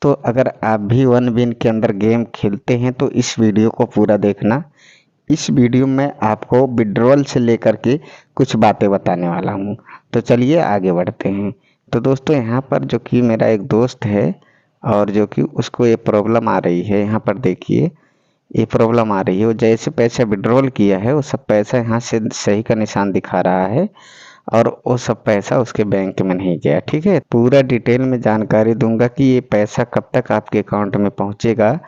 तो अगर आप भी वन विन के अंदर गेम खेलते हैं तो इस वीडियो को पूरा देखना। इस वीडियो में आपको विड्रॉल से लेकर के कुछ बातें बताने वाला हूँ। तो चलिए आगे बढ़ते हैं। तो दोस्तों यहाँ पर जो कि मेरा एक दोस्त है और जो कि उसको ये प्रॉब्लम आ रही है। यहाँ पर देखिए ये प्रॉब्लम आ रही है। वो जैसे पैसा विड्रॉल किया है वो सब पैसा यहाँ से सही का निशान दिखा रहा है और वो सब पैसा उसके बैंक में नहीं गया। ठीक है, पूरा डिटेल में जानकारी दूंगा कि ये पैसा कब तक आपके अकाउंट में पहुंचेगा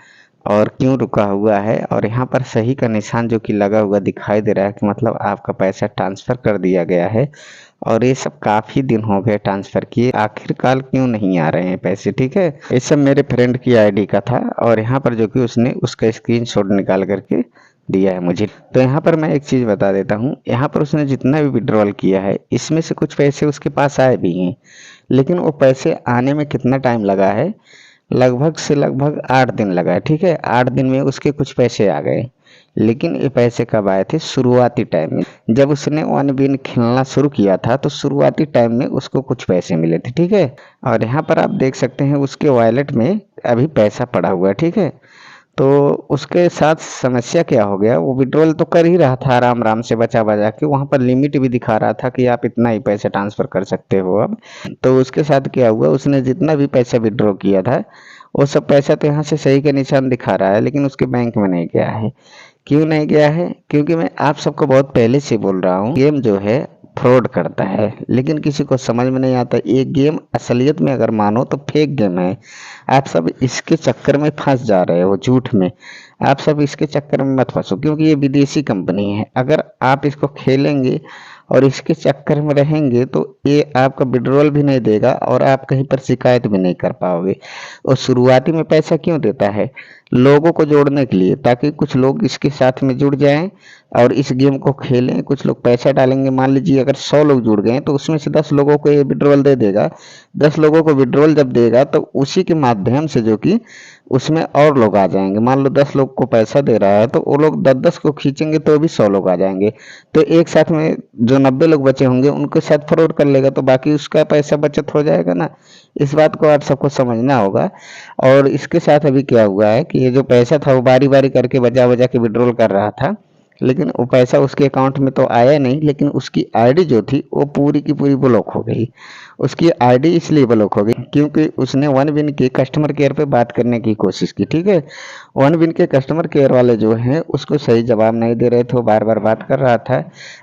और क्यों रुका हुआ है। और यहाँ पर सही का निशान जो कि लगा हुआ दिखाई दे रहा है कि मतलब आपका पैसा ट्रांसफ़र कर दिया गया है। और ये सब काफ़ी दिन हो गए ट्रांसफ़र किए, आखिरकार क्यों नहीं आ रहे हैं पैसे। ठीक है, ये सब मेरे फ्रेंड की आईडी का था और यहाँ पर जो कि उसने उसका स्क्रीनशॉट निकाल करके दिया है मुझे। तो यहाँ पर मैं एक चीज़ बता देता हूँ, यहाँ पर उसने जितना भी विड्रॉल किया है इसमें से कुछ पैसे उसके पास आए भी हैं, लेकिन वो पैसे आने में कितना टाइम लगा है, लगभग 8 दिन लगा है। ठीक है, 8 दिन में उसके कुछ पैसे आ गए। लेकिन ये पैसे कब आए थे? शुरुआती टाइम में, जब उसने वन विन खेलना शुरू किया था तो शुरुआती टाइम में उसको कुछ पैसे मिले थे। ठीक है, और यहाँ पर आप देख सकते हैं उसके वॉलेट में अभी पैसा पड़ा हुआ है। ठीक है, तो उसके साथ समस्या क्या हो गया, वो विड्रॉल तो कर ही रहा था आराम आराम से बचा बचा के, वहाँ पर लिमिट भी दिखा रहा था कि आप इतना ही पैसे ट्रांसफ़र कर सकते हो अब। तो उसके साथ क्या हुआ, उसने जितना भी पैसा विड्रॉ किया था वो सब पैसा तो यहाँ से सही का निशान दिखा रहा है, लेकिन उसके बैंक में नहीं गया है। क्यों नहीं गया है? क्योंकि मैं आप सबको बहुत पहले से बोल रहा हूँ, गेम जो है फ्रॉड करता है, लेकिन किसी को समझ में नहीं आता। ये गेम असलियत में अगर मानो तो फेक गेम है। आप सब इसके चक्कर में फंस जा रहे हो, झूठ में। आप सब इसके चक्कर में मत फंसो, क्योंकि ये विदेशी कंपनी है। अगर आप इसको खेलेंगे और इसके चक्कर में रहेंगे तो ये आपका विड्रॉल भी नहीं देगा और आप कहीं पर शिकायत भी नहीं कर पाओगे। और शुरुआती में पैसा क्यों देता है? लोगों को जोड़ने के लिए, ताकि कुछ लोग इसके साथ में जुड़ जाएं और इस गेम को खेलें। कुछ लोग पैसा डालेंगे, मान लीजिए अगर 100 लोग जुड़ गए तो उसमें से 10 लोगों को ये विड्रॉल दे देगा। 10 लोगों को विड्रॉल जब देगा तो उसी के माध्यम से जो कि उसमें और लोग आ जाएंगे। मान लो 10 लोग को पैसा दे रहा है तो वो लोग 10-10 को खींचेंगे तो भी 100 लोग आ जाएंगे। तो एक साथ में जो 90 लोग बचे होंगे उनके साथ फ्रॉड कर लेगा, तो बाकी उसका पैसा बचत हो जाएगा ना। इस बात को आप सबको समझना होगा। और इसके साथ अभी क्या हुआ है कि ये जो पैसा था वो बारी बारी करके बजा बजा के विड्रॉल कर रहा था, लेकिन वो पैसा उसके अकाउंट में तो आया नहीं, लेकिन उसकी आईडी जो थी वो पूरी की पूरी ब्लॉक हो गई। उसकी आईडी इसलिए ब्लॉक हो गई क्योंकि उसने वन विन के कस्टमर केयर पे बात करने की कोशिश की। ठीक है, वन विन के कस्टमर केयर वाले जो हैं उसको सही जवाब नहीं दे रहे थे, वो बार बार बात कर रहा था।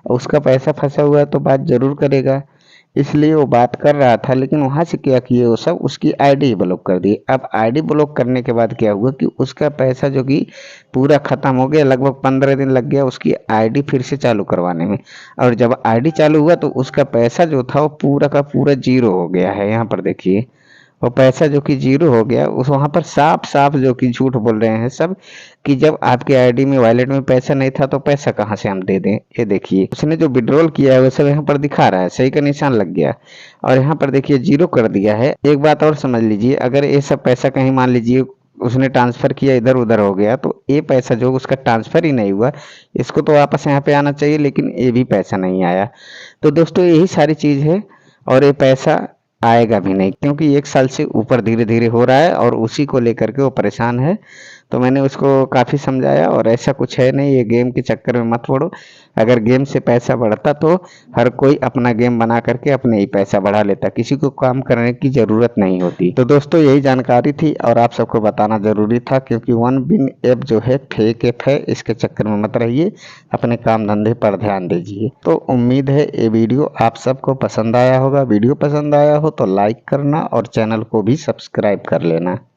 उसका पैसा फंसा हुआ है तो बात जरूर करेगा, इसलिए वो बात कर रहा था। लेकिन वहां से क्या किए वो सब, उसकी आईडी ब्लॉक कर दी। अब आईडी ब्लॉक करने के बाद क्या हुआ कि उसका पैसा जो कि पूरा खत्म हो गया, लगभग 15 दिन लग गया उसकी आईडी फिर से चालू करवाने में। और जब आईडी चालू हुआ तो उसका पैसा जो था वो पूरा का पूरा जीरो हो गया है। यहाँ पर देखिए वो पैसा जो कि जीरो हो गया। उस वहां पर साफ साफ जो कि झूठ बोल रहे हैं सब कि जब आपके आईडी में वॉलेट में पैसा नहीं था तो पैसा कहाँ से हम दे दें। ये देखिए उसने जो विड्रॉल किया है वो सब यहाँ पर दिखा रहा है, सही का निशान लग गया और यहाँ पर देखिए जीरो कर दिया है। एक बात और समझ लीजिए, अगर ये सब पैसा कहीं मान लीजिए उसने ट्रांसफर किया इधर उधर हो गया तो ये पैसा जो उसका ट्रांसफर ही नहीं हुआ, इसको तो वापस यहाँ पे आना चाहिए, लेकिन ये भी पैसा नहीं आया। तो दोस्तों यही सारी चीज है और ये पैसा आएगा भी नहीं, क्योंकि 1 साल से ऊपर धीरे धीरे हो रहा है और उसी को लेकर के वो परेशान है। तो मैंने उसको काफ़ी समझाया और ऐसा कुछ है नहीं, ये गेम के चक्कर में मत पड़ो। अगर गेम से पैसा बढ़ता तो हर कोई अपना गेम बना करके अपने ही पैसा बढ़ा लेता, किसी को काम करने की ज़रूरत नहीं होती। तो दोस्तों यही जानकारी थी और आप सबको बताना ज़रूरी था, क्योंकि वन विन ऐप जो है फेक ऐप है, इसके चक्कर में मत रहिए, अपने काम धंधे पर ध्यान दीजिए। तो उम्मीद है ये वीडियो आप सबको पसंद आया होगा। वीडियो पसंद आया हो तो लाइक करना और चैनल को भी सब्सक्राइब कर लेना।